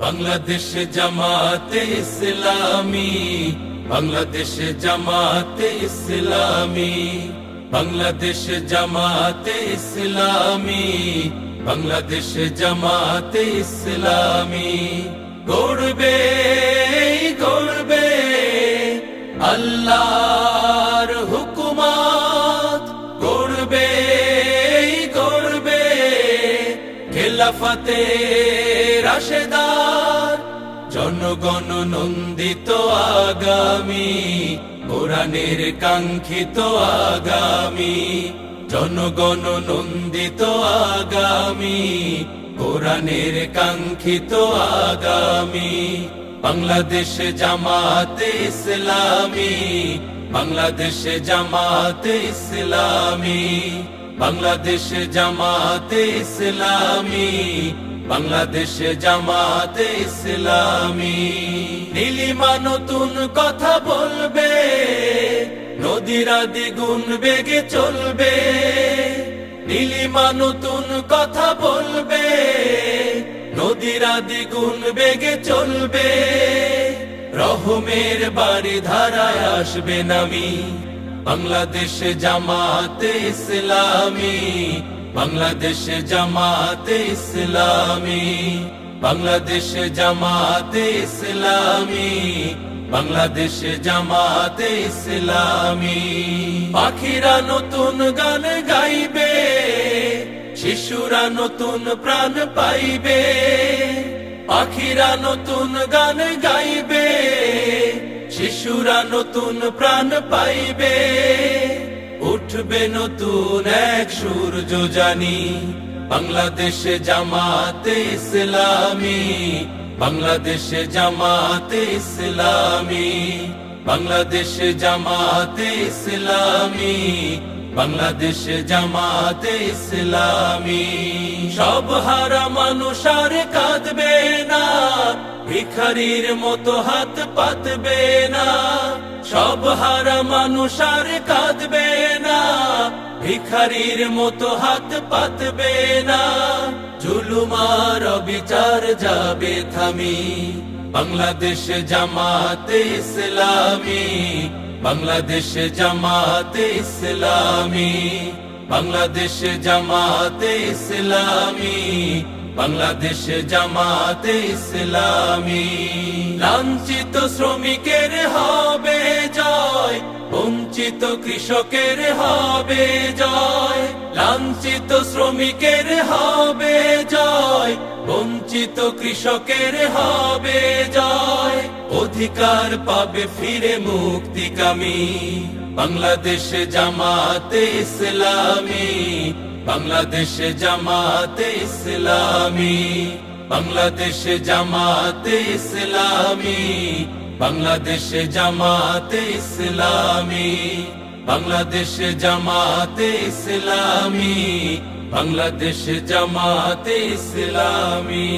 বাংলাদেশ জামাতে ইসলামী, বাংলাদেশ জামাতে ইসলামী, বাংলাদেশ জামাতে ইসলামী, বাংলাদেশ জামাতে ইসলামী। গড়বে গড়বে আল্লাহর হুকুমত, গড়বে গড়বে খেলাফতে রাশেদার, জনগণ নন্দিত আগামী, কোরআনের কাঙ্ক্ষিত আগামী, জনগণ নন্দিত আগামী, কোরআনের কাঙ্ক্ষিত আগামী। বাংলাদেশ জামাতে ইসলামী, বাংলাদেশ জামাতে ইসলামী, বাংলাদেশ জামাতে ইসলামী, বাংলাদেশ জামাতে ইসলামী। নীলিমা নতুন কথা বলবে, নদীরা দ্বিগুণ বেগে চলবে। নীলিমা নতুন কথা বলবে, নদীরা দ্বিগুণ বেগে চলবে। রহমের বাড়ি ধারায় আসবে নামি, বাংলাদেশ জামাতে ইসলামী, বাংলাদেশ জামাতে ইসলামী, বাংলাদেশ জামাতে ইসলামী, বাংলাদেশ জামাতে ইসলামী। পাখিরা নতুন গান গাইবে, শিশুরা নতুন প্রাণ পাইবে। পাখিরা নতুন গান গাইবে, শিশুরা নতুন প্রাণ পাইবে। উঠবে নতুন এক সূর্য জানি, বাংলাদেশ জামাতে ইসলামী, বাংলাদেশ জামাতে ইসলামী, বাংলাদেশ জামাতে ইসলামী, বাংলাদেশ জামাতে ইসলামী। সব হারা মানুষ আর কাঁদবে না, ভিখারির মতো হাত পাতবে না। সব হারা মানুষ আর কাঁদবে না, ভিখারির মতো হাত পাতবে না। জুলুমার বিচার যাবে থামি, বাংলাদেশ জামাতে ইসলামী, বাংলাদেশ জামাতে ইসলামী, বাংলাদেশ জামাতে ইসলামী, বাংলাদেশ জামাতে ইসলামী। লাঞ্ছিত শ্রমিকের হবে জয়, বঞ্চিত কৃষকের হবে জয়। লাঞ্ছিত শ্রমিকের হবে জয়, বঞ্চিত কৃষকের হবে জয়। অধিকার পাবে ফিরে মুক্তিকামী, বাংলাদেশ জামাতে ইসলামী, বাংলাদেশ জামাতে ইসলামী, বাংলাদেশ জামাতে ইসলামী, বাংলাদেশ জামাতে ইসলামী, বাংলাদেশ জামাতে ইসলামী, বাংলাদেশ জামাতে ইসলামী।